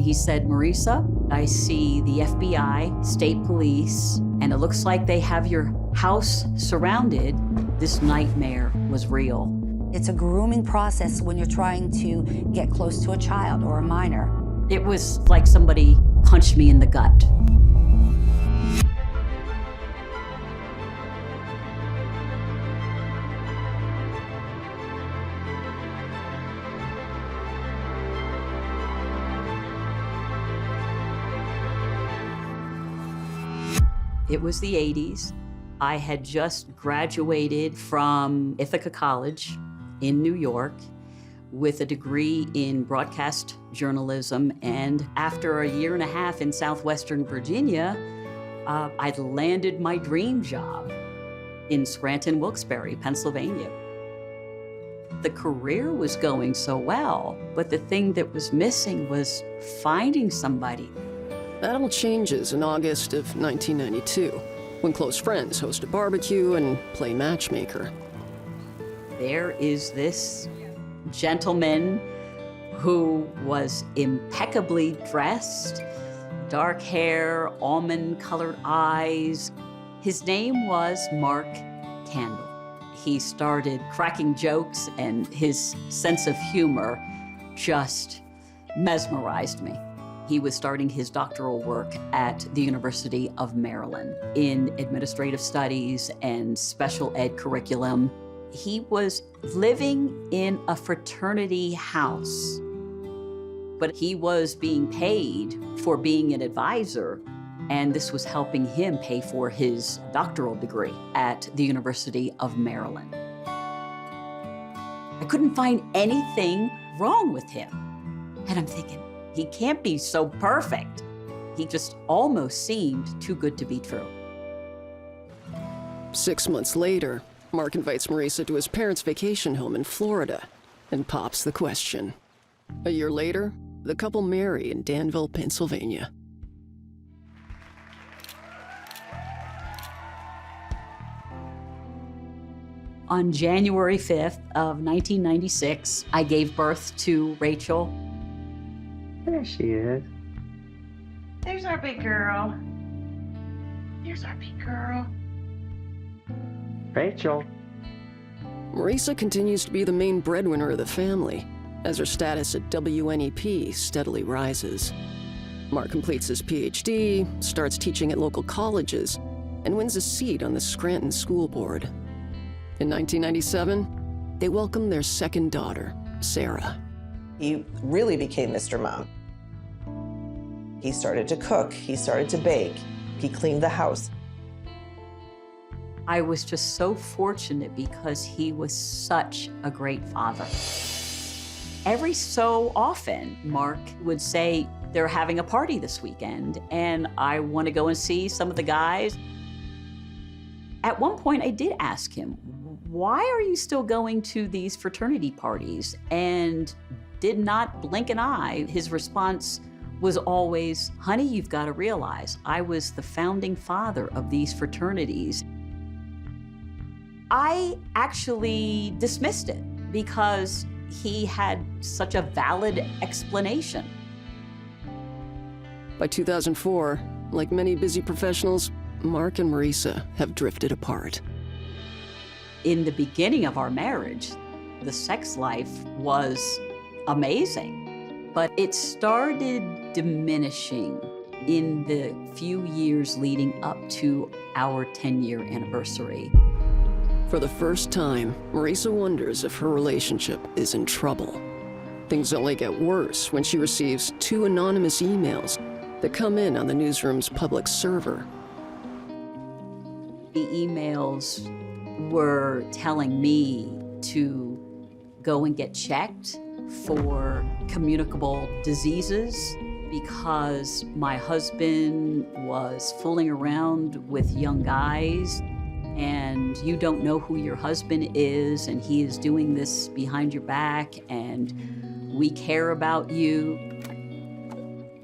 He said, "Marisa, I see the FBI, state police, and it looks like they have your house surrounded. This nightmare was real." It's a grooming process when you're trying to get close to a child or a minor. It was like somebody punched me in the gut. It was the 80s. I had just graduated from Ithaca College in New York with a degree in broadcast journalism, and after a year and a half in southwestern Virginia, I'd landed my dream job in Scranton, Wilkes-Barre, Pennsylvania. The career was going so well, but the thing that was missing was finding somebody. That all changes in August of 1992, when close friends host a barbecue and play matchmaker. There is this gentleman who was impeccably dressed, dark hair, almond-colored eyes. His name was Mark Kandel. He started cracking jokes, and his sense of humor just mesmerized me. He was starting his doctoral work at the University of Maryland in administrative studies and special ed curriculum. He was living in a fraternity house, but he was being paid for being an advisor, and this was helping him pay for his doctoral degree at the University of Maryland. I couldn't find anything wrong with him, and I'm thinking, he can't be so perfect. He just almost seemed too good to be true. 6 months later, Mark invites Marisa to his parents' vacation home in Florida and pops the question. A year later, the couple marry in Danville, Pennsylvania. On January 5th of 1996, I gave birth to Rachel. There she is. There's our big girl. There's our big girl. Rachel. Marisa continues to be the main breadwinner of the family, as her status at WNEP steadily rises. Mark completes his PhD, starts teaching at local colleges, and wins a seat on the Scranton School Board. In 1997, they welcome their second daughter, Sarah. He really became Mr. Mom. He started to cook, he started to bake, he cleaned the house. I was just so fortunate because he was such a great father. Every so often, Mark would say, "They're having a party this weekend, and I want to go and see some of the guys." At one point, I did ask him, "Why are you still going to these fraternity parties?" And did not blink an eye. His response was always, "Honey, you've got to realize I was the founding father of these fraternities." I actually dismissed it because he had such a valid explanation. By 2004, like many busy professionals, Mark and Marisa have drifted apart. In the beginning of our marriage, the sex life was amazing, but it started diminishing in the few years leading up to our 10-year anniversary. For the first time, Marisa wonders if her relationship is in trouble. Things only get worse when she receives 2 anonymous emails that come in on the newsroom's public server. The emails were telling me to go and get checked for communicable diseases because my husband was fooling around with young guys, and you don't know who your husband is, and he is doing this behind your back, and we care about you.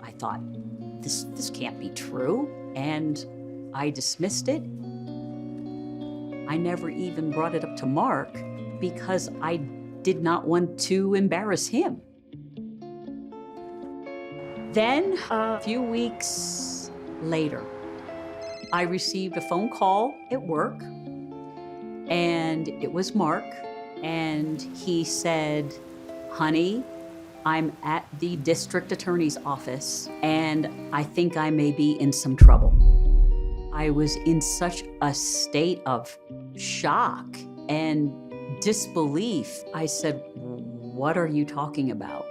I thought, this can't be true, and I dismissed it. I never even brought it up to Mark because I did not want to embarrass him. Then, a few weeks later, I received a phone call at work, and it was Mark, and he said, "Honey, I'm at the district attorney's office, and I think I may be in some trouble." I was in such a state of shock and disbelief. I said, "What are you talking about?"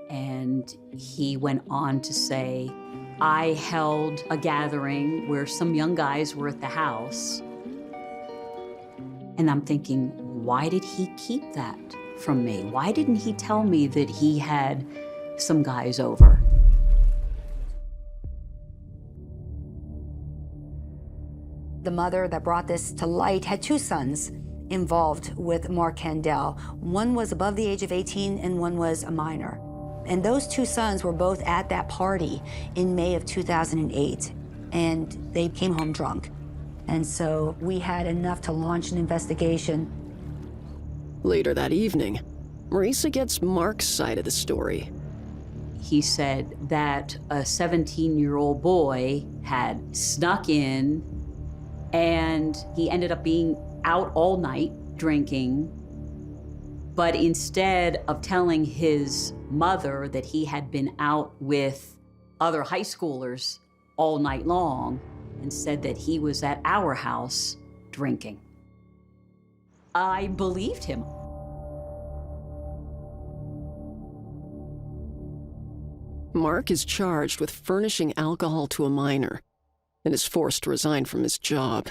And he went on to say, "I held a gathering where some young guys were at the house." And I'm thinking, why did he keep that from me? Why didn't he tell me that he had some guys over? The mother that brought this to light had two sons involved with Mark Kandel. One was above the age of 18 and one was a minor. And those two sons were both at that party in May of 2008, and they came home drunk. And so we had enough to launch an investigation. Later that evening, Marisa gets Mark's side of the story. He said that a 17-year-old boy had snuck in, and he ended up being out all night drinking. But instead of telling his mother that he had been out with other high schoolers all night long, and said that he was at our house drinking. I believed him. Mark is charged with furnishing alcohol to a minor and is forced to resign from his job.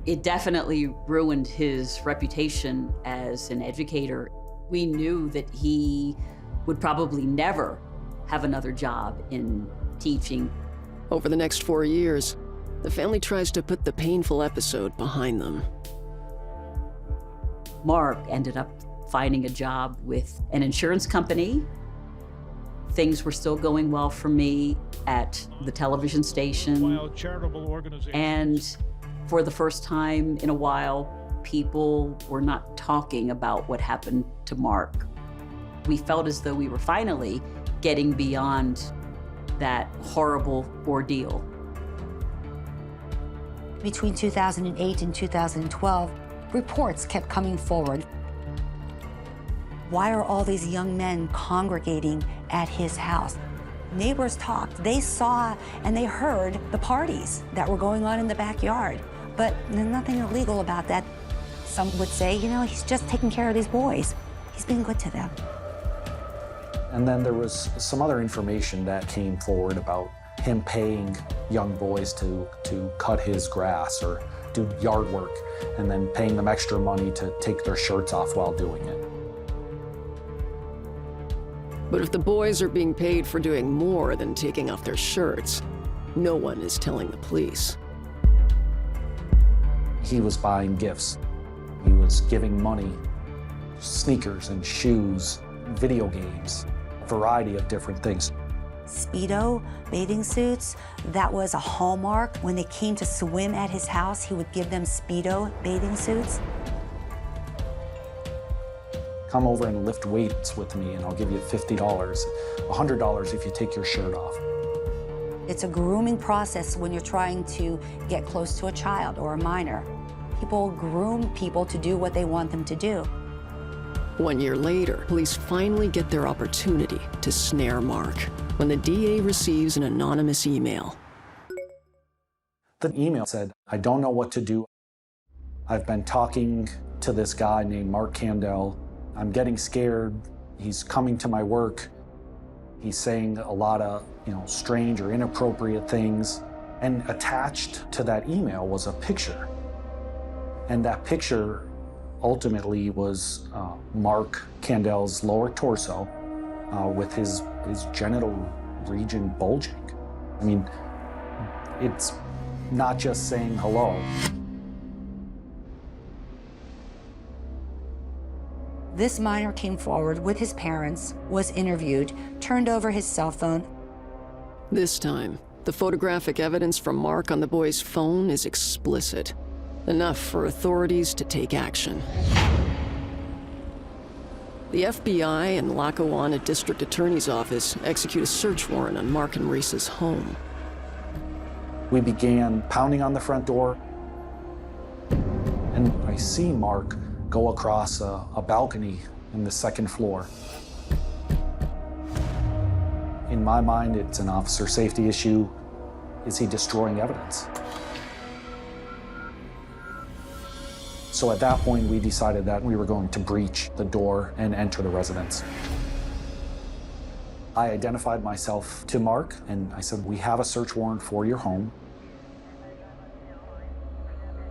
It definitely ruined his reputation as an educator. We knew that he would probably never have another job in teaching. Over the next 4 years, the family tries to put the painful episode behind them. Mark ended up finding a job with an insurance company. Things were still going well for me at the television station. While charitable organizations. And for the first time in a while, people were not talking about what happened to Mark. We felt as though we were finally getting beyond that horrible ordeal. Between 2008 and 2012, reports kept coming forward. Why are all these young men congregating at his house? Neighbors talked. They saw and they heard the parties that were going on in the backyard, but there's nothing illegal about that. Some would say, you know, he's just taking care of these boys. He's being good to them. And then there was some other information that came forward about him paying young boys to cut his grass or do yard work, and then paying them extra money to take their shirts off while doing it. But if the boys are being paid for doing more than taking off their shirts, no one is telling the police. He was buying gifts. He was giving money, sneakers and shoes, video games, a variety of different things. Speedo, bathing suits, that was a hallmark. When they came to swim at his house, he would give them Speedo bathing suits. Come over and lift weights with me and I'll give you $50, $100 if you take your shirt off. It's a grooming process when you're trying to get close to a child or a minor. People groom people to do what they want them to do. 1 year later, police finally get their opportunity to snare Mark when the DA receives an anonymous email. The email said, "I don't know what to do. I've been talking to this guy named Mark Kandel. I'm getting scared. He's coming to my work. He's saying a lot of, strange or inappropriate things." And attached to that email was a picture. And that picture ultimately was Mark Kandel's lower torso with his genital region bulging. I mean, it's not just saying hello. This minor came forward with his parents, was interviewed, turned over his cell phone. This time, the photographic evidence from Mark on the boy's phone is explicit, enough for authorities to take action. The FBI and Lackawanna District Attorney's Office execute a search warrant on Mark and Marisa's home. We began pounding on the front door, and I see Mark go across a balcony in the second floor. In my mind, it's an officer safety issue. Is he destroying evidence? So at that point, we decided that we were going to breach the door and enter the residence. I identified myself to Mark, and I said, "We have a search warrant for your home.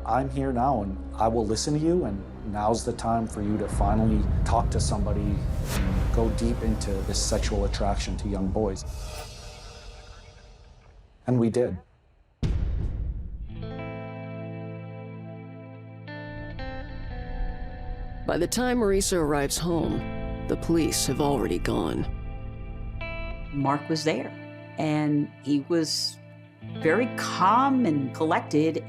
I'm here now, and I will listen to you, and now's the time for you to finally talk to somebody, go deep into this sexual attraction to young boys." And we did. By the time Marisa arrives home, the police have already gone. Mark was there, and he was very calm and collected.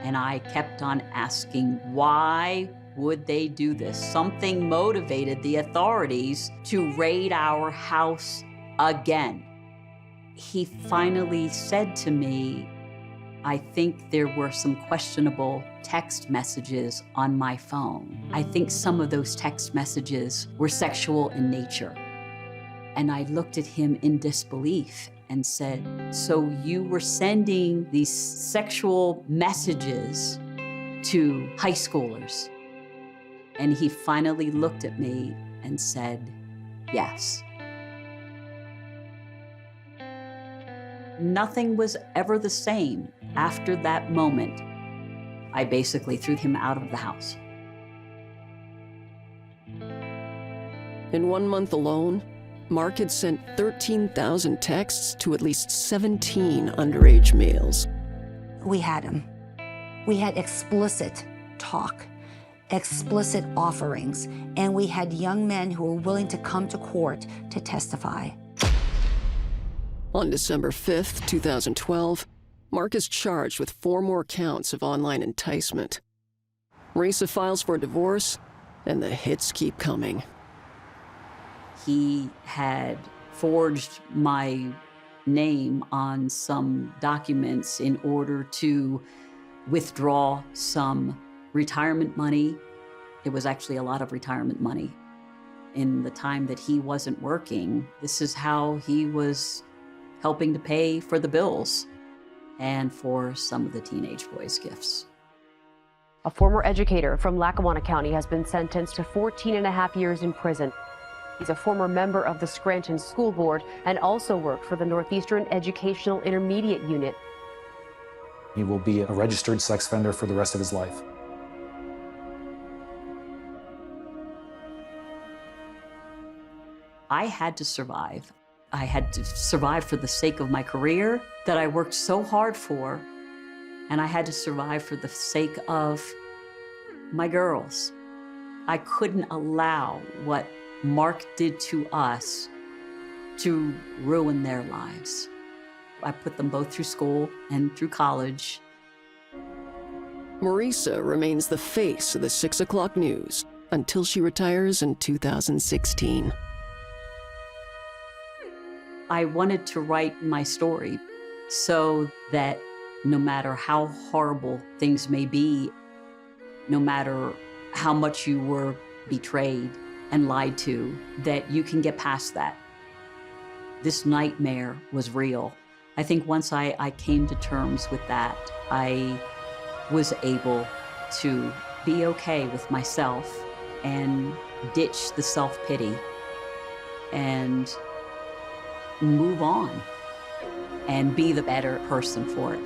And I kept on asking, why would they do this? Something motivated the authorities to raid our house again. He finally said to me, "I think there were some questionable text messages on my phone. I think some of those text messages were sexual in nature." And I looked at him in disbelief and said, "So you were sending these sexual messages to high schoolers?" And he finally looked at me and said, "Yes." Nothing was ever the same after that moment. I basically threw him out of the house. In 1 month alone, Mark had sent 13,000 texts to at least 17 underage males. We had him. We had explicit talk, explicit offerings, and we had young men who were willing to come to court to testify. On December 5th, 2012, Mark is charged with 4 more counts of online enticement. Marisa files for divorce, and the hits keep coming. He had forged my name on some documents in order to withdraw some retirement money. It was actually a lot of retirement money. In the time that he wasn't working, this is how he was helping to pay for the bills and for some of the teenage boys' gifts. A former educator from Lackawanna County has been sentenced to 14.5 years in prison. He's a former member of the Scranton School Board and also worked for the Northeastern Educational Intermediate Unit. He will be a registered sex offender for the rest of his life. I had to survive. I had to survive for the sake of my career that I worked so hard for, and I had to survive for the sake of my girls. I couldn't allow what Mark did to us to ruin their lives. I put them both through school and through college. Marisa remains the face of the 6 o'clock news until she retires in 2016. I wanted to write my story so that no matter how horrible things may be, no matter how much you were betrayed and lied to, that you can get past that. This nightmare was real. I think once I came to terms with that, I was able to be okay with myself and ditch the self-pity and move on and be the better person for it.